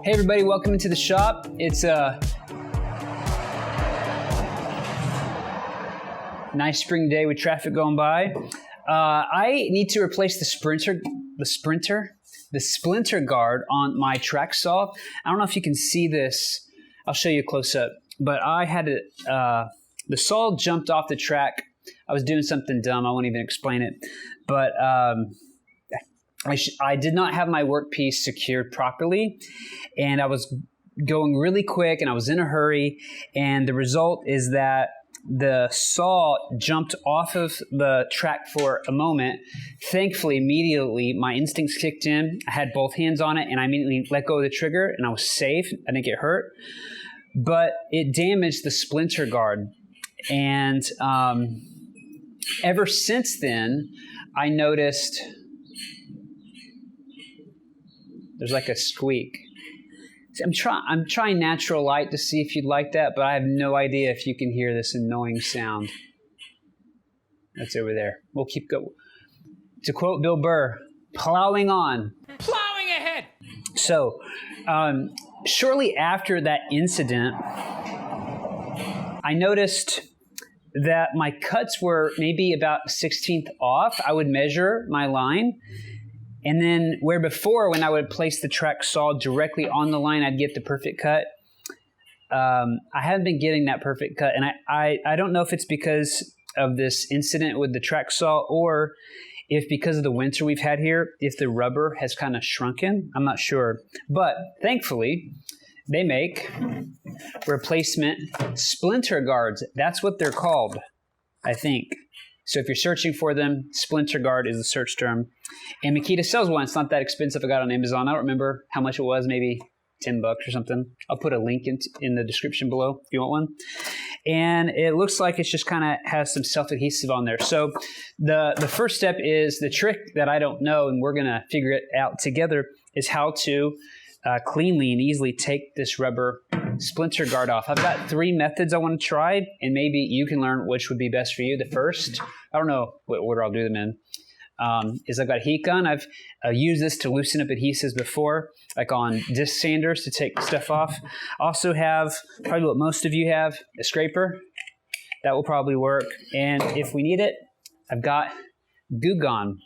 Hey everybody, welcome into the shop. It's a nice spring day with traffic going by. I need to replace the Splinter guard on my track saw. I don't know if you can see this. I'll show you a close up. But I had the saw jumped off the track. I was doing something dumb. I won't even explain it. But I did not have my workpiece secured properly, and I was going really quick, and I was in a hurry, and the result is that the saw jumped off of the track for a moment. Thankfully, immediately, my instincts kicked in. I had both hands on it, and I immediately let go of the trigger, and I was safe. I didn't get hurt, but it damaged the Splinter guard, and ever since then, I noticed there's like a squeak. I'm trying natural light to see if you'd like that, but I have no idea if you can hear this annoying sound. That's over there. We'll keep going. To quote Bill Burr, plowing on. Plowing ahead. So, shortly after that incident, I noticed that my cuts were maybe about 1/16th off. I would measure my line. And then where before, when I would place the track saw directly on the line, I'd get the perfect cut. I haven't been getting that perfect cut. And I don't know if it's because of this incident with the track saw or if because of the winter we've had here, if the rubber has kind of shrunken. I'm not sure. But thankfully, they make replacement Splinter guards. That's what they're called, I think. So if you're searching for them, Splinter guard is the search term. And Makita sells one. It's not that expensive. I got it on Amazon. I don't remember how much it was, maybe $10 or something. I'll put a link in the description below if you want one. And it looks like it's just kind of has some self-adhesive on there. So the first step is the trick that I don't know, and we're going to figure it out together, is how to cleanly and easily take this rubber Splinter guard off. I've got 3 methods I want to try, and maybe you can learn which would be best for you. The first, I don't know what order I'll do them in, is I've got a heat gun. I've used this to loosen up adhesives before, like on disc sanders to take stuff off. Also have, probably what most of you have, a scraper. That will probably work. And if we need it, I've got Goo Gone.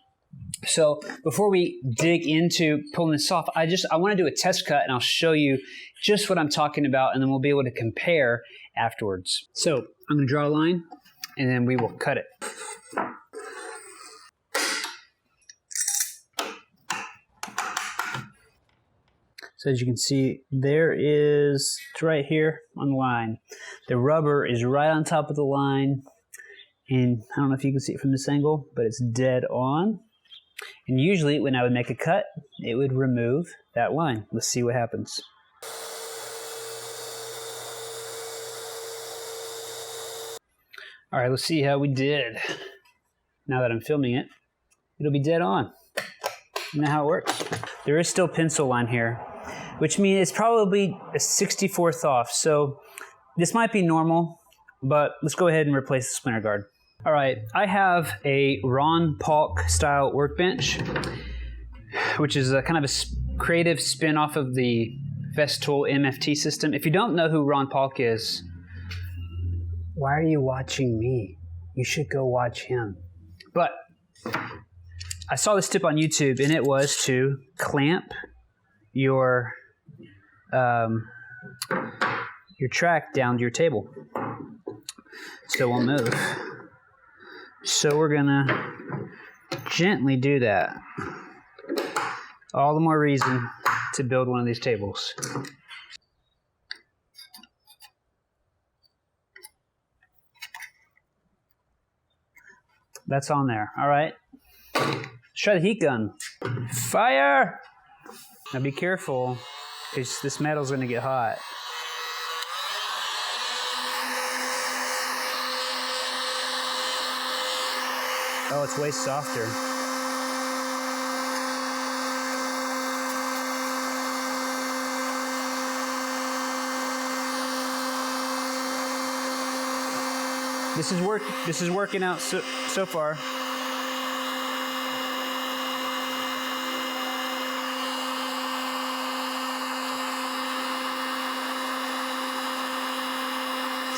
So before we dig into pulling this off, I want to do a test cut, and I'll show you just what I'm talking about, and then we'll be able to compare afterwards. So I'm going to draw a line, and then we will cut it. So as you can see, it's right here on the line. The rubber is right on top of the line, and I don't know if you can see it from this angle, but it's dead on. And usually when I would make a cut, it would remove that line. Let's see what happens. All right, let's see how we did. Now that I'm filming it, it'll be dead on. You know how it works. There is still pencil line here, which means it's probably a 64th off. So this might be normal, but let's go ahead and replace the Splinter guard. All right, I have a Ron Paulk style workbench, which is a kind of a creative spin off of the Festool MFT system. If you don't know who Ron Paulk is, why are you watching me? You should go watch him. But I saw this tip on YouTube, and it was to clamp your track down to your table so it won't move. So we're gonna gently do that. All the more reason to build one of these tables. That's on there. All right. Let's try the heat gun. Fire! Now be careful, because this metal's gonna get hot. Oh, it's way softer. This is working out so far.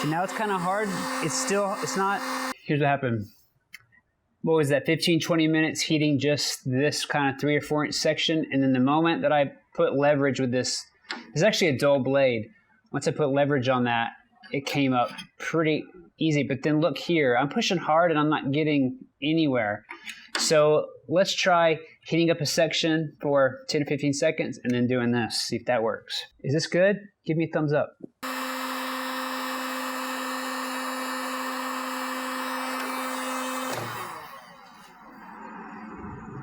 See, now it's kind of hard. It's not. Here's what happened. What was that, 15, 20 minutes heating just this kind of 3 or 4 inch section. And then the moment that I put leverage with this is actually a dull blade. Once I put leverage on that, it came up pretty easy. But then look here, I'm pushing hard and I'm not getting anywhere. So let's try heating up a section for 10 or 15 seconds and then doing this, see if that works. Is this good? Give me a thumbs up.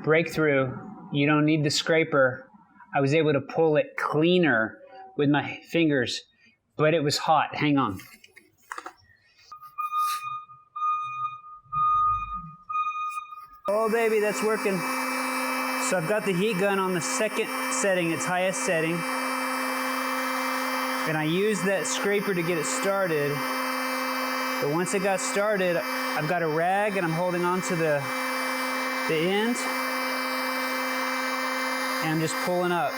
Breakthrough, you don't need the scraper. I was able to pull it cleaner with my fingers, but it was hot. Hang on. Oh baby, that's working. So I've got the heat gun on the second setting, its highest setting. And I used that scraper to get it started. But once it got started, I've got a rag and I'm holding on to the end. And I'm just pulling up.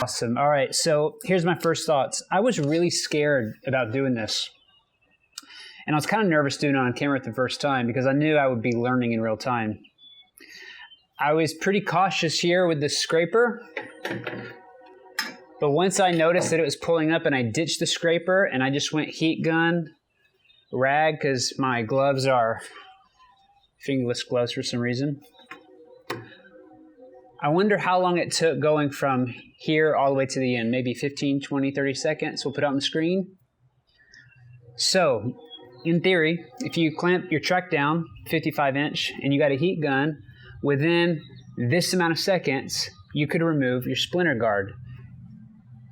Awesome. All right, so here's my first thoughts. I was really scared about doing this. And I was kind of nervous doing it on camera the first time because I knew I would be learning in real time. I was pretty cautious here with the scraper. But once I noticed that it was pulling up and I ditched the scraper and I just went heat gun, rag, because my gloves are fingerless gloves for some reason. I wonder how long it took going from here all the way to the end, maybe 15, 20, 30 seconds. We'll put it on the screen. So, in theory, if you clamp your track down 55 inch and you got a heat gun, within this amount of seconds, you could remove your splinter guard.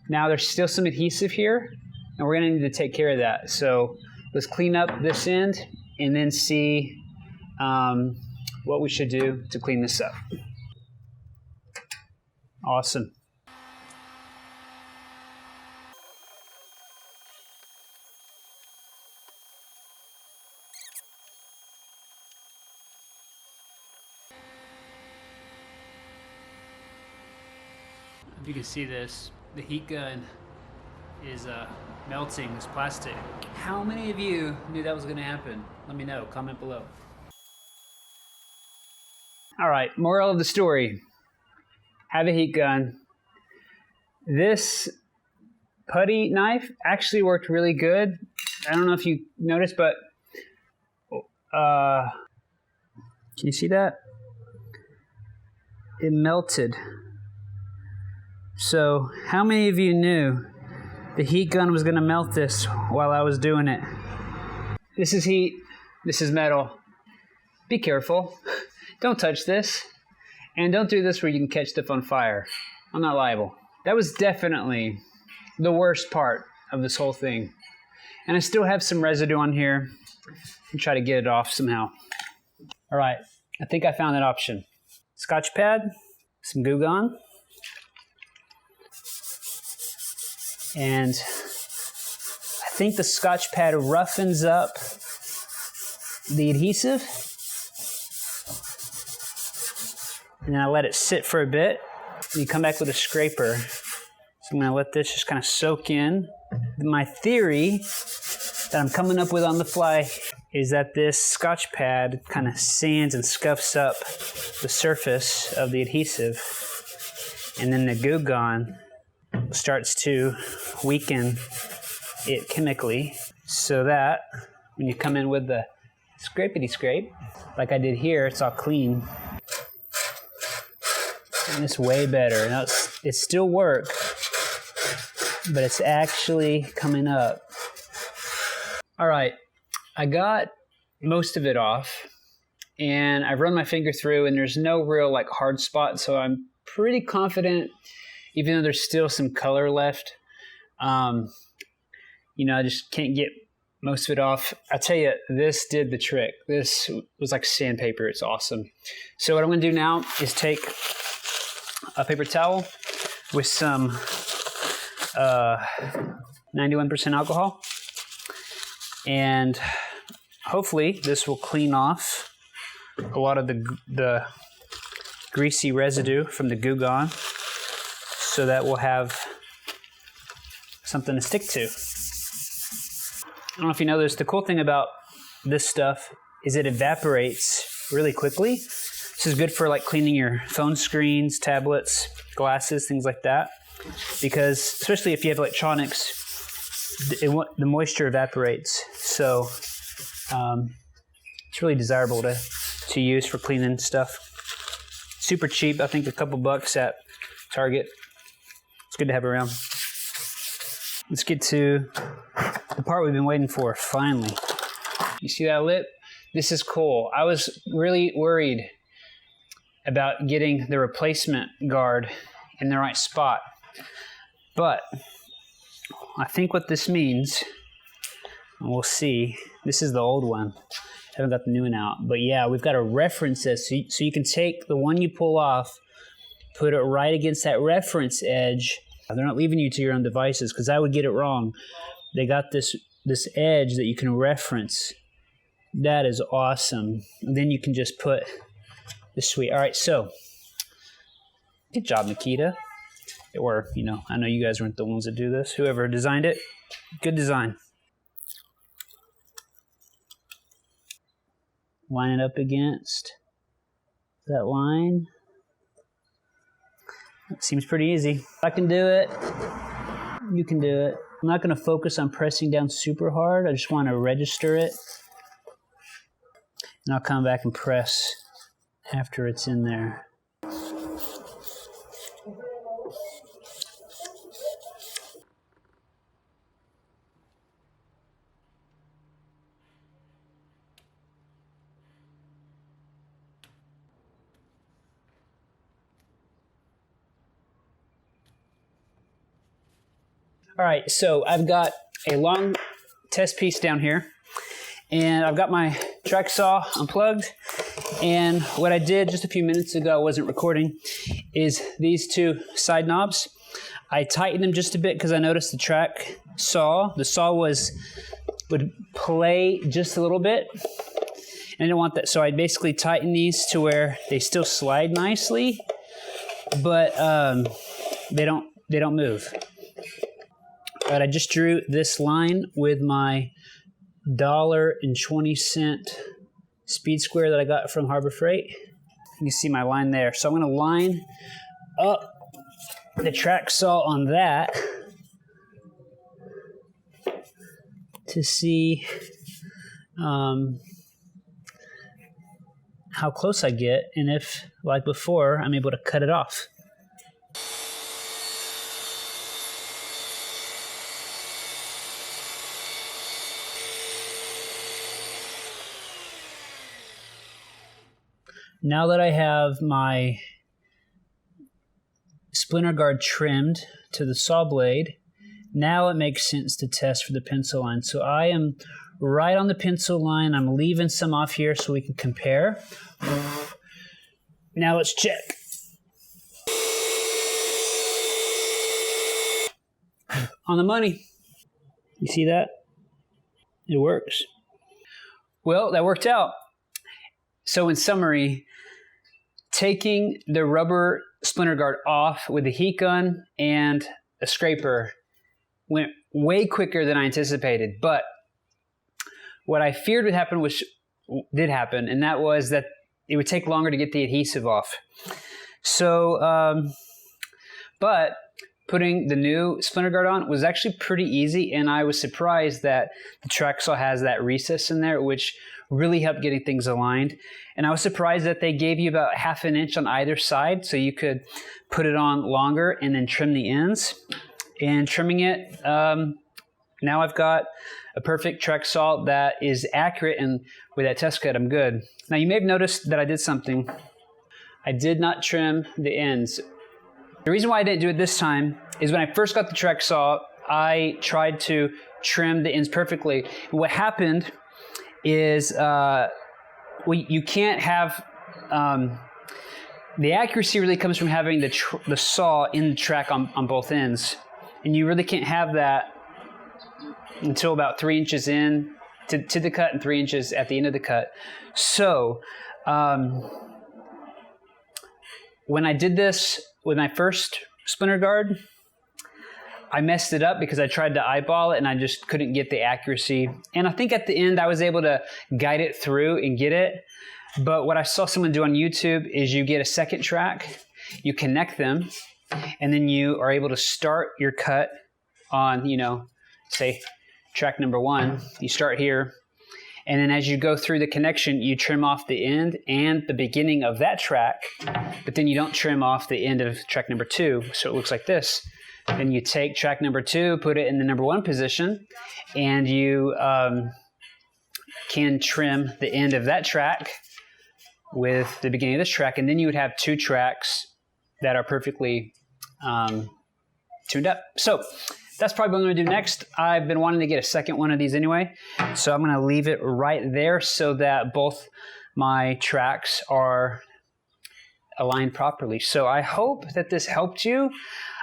Now there's still some adhesive here, and we're gonna need to take care of that. So let's clean up this end and then see what we should do to clean this up. Awesome. If you can see this, the heat gun is melting this plastic. How many of you knew that was going to happen? Let me know, comment below. All right, moral of the story. Have a heat gun. This putty knife actually worked really good. I don't know if you noticed, but can you see that? It melted. So how many of you knew the heat gun was going to melt this while I was doing it? This is heat. This is metal. Be careful. Don't touch this. And don't do this where you can catch stuff on fire. I'm not liable. That was definitely the worst part of this whole thing. And I still have some residue on here. I'll try to get it off somehow. All right, I think I found that option. Scotch pad, some Goo Gone. And I think the Scotch pad roughens up the adhesive. And then I let it sit for a bit. And you come back with a scraper. So I'm gonna let this just kind of soak in. My theory that I'm coming up with on the fly is that this Scotch pad kind of sands and scuffs up the surface of the adhesive. And then the Goo Gone starts to weaken it chemically so that when you come in with the scrapity scrape, like I did here, it's all clean. And it's way better. Now it still works, but it's actually coming up. All right, I got most of it off and I've run my finger through and there's no real like hard spot, so I'm pretty confident, even though there's still some color left. You know, I just can't get most of it off. I tell you, this did the trick. This was like sandpaper. It's awesome. So what I'm gonna do now is take a paper towel with some 91% alcohol, and hopefully this will clean off a lot of the greasy residue from the Goo Gone. so that we'll have something to stick to. I don't know if you know this, the cool thing about this stuff is it evaporates really quickly. This is good for like cleaning your phone screens, tablets, glasses, things like that. Because especially if you have electronics, the moisture evaporates. So it's really desirable to use for cleaning stuff. Super cheap, I think a couple bucks at Target. It's good to have around. Let's get to the part we've been waiting for, finally. You see that lip? This is cool. I was really worried about getting the replacement guard in the right spot. But I think what this means, and we'll see, this is the old one. I haven't got the new one out. But yeah, we've got to reference this. So you can take the one you pull off, put it right against that reference edge. They're not leaving you to your own devices because I would get it wrong. They got this edge that you can reference. That is awesome. And then you can just put the sweet. All right, so good job, Nikita. Or, you know, I know you guys weren't the ones that do this. Whoever designed it, good design. Line it up against that line. It seems pretty easy. I can do it. You can do it. I'm not going to focus on pressing down super hard. I just want to register it. And I'll come back and press after it's in there. All right, so I've got a long test piece down here, and I've got my track saw unplugged, and what I did just a few minutes ago, I wasn't recording, is these two side knobs. I tightened them just a bit because I noticed the saw would play just a little bit, and I didn't want that, so I basically tightened these to where they still slide nicely, but they don't move. But I just drew this line with my $1.20 speed square that I got from Harbor Freight. You can see my line there. So I'm going to line up the track saw on that to see how close I get, and if, like before, I'm able to cut it off. Now that I have my splinter guard trimmed to the saw blade, now it makes sense to test for the pencil line. So I am right on the pencil line. I'm leaving some off here so we can compare. Now let's check. On the money. You see that? It works. Well, that worked out. So in summary, taking the rubber splinter guard off with a heat gun and a scraper went way quicker than I anticipated. But what I feared would happen, which did happen, and that was that it would take longer to get the adhesive off. So, but putting the new splinter guard on was actually pretty easy, and I was surprised that the track saw has that recess in there, which really helped getting things aligned. And I was surprised that they gave you about ½ an inch on either side, so you could put it on longer and then trim the ends. And trimming it, now I've got a perfect track saw that is accurate, and with that test cut, I'm good. Now you may have noticed that I did something. I did not trim the ends. The reason why I didn't do it this time is when I first got the track saw, I tried to trim the ends perfectly. And what happened is you can't have, the accuracy really comes from having the saw in the track on both ends. And you really can't have that until about 3 inches in to the cut and 3 inches at the end of the cut. So when I did this with my first splinter guard. I messed it up because I tried to eyeball it and I just couldn't get the accuracy. And I think at the end I was able to guide it through and get it. But what I saw someone do on YouTube is you get a second track, you connect them, and then you are able to start your cut on, say track number 1. You start here. And then as you go through the connection, you trim off the end and the beginning of that track, but then you don't trim off the end of track number 2. So it looks like this. Then you take track number 2, put it in the number 1 position, and you can trim the end of that track with the beginning of this track, and then you would have 2 tracks that are perfectly tuned up. So that's probably what I'm going to do next. I've been wanting to get a second one of these anyway, so I'm going to leave it right there so that both my tracks are aligned properly. So I hope that this helped you.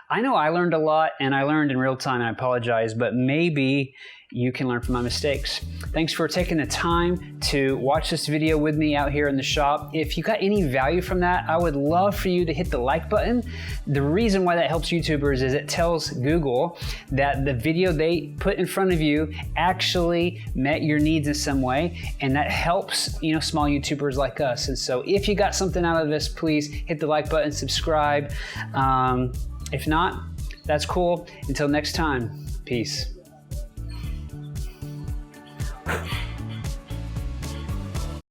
I know I learned a lot, and I learned in real time, and I apologize, but maybe you can learn from my mistakes. Thanks for taking the time to watch this video with me out here in the shop. If you got any value from that, I would love for you to hit the like button. The reason why that helps YouTubers is it tells Google that the video they put in front of you actually met your needs in some way, and that helps, small YouTubers like us. And so if you got something out of this, please hit the like button, subscribe. If not, that's cool. Until next time, peace.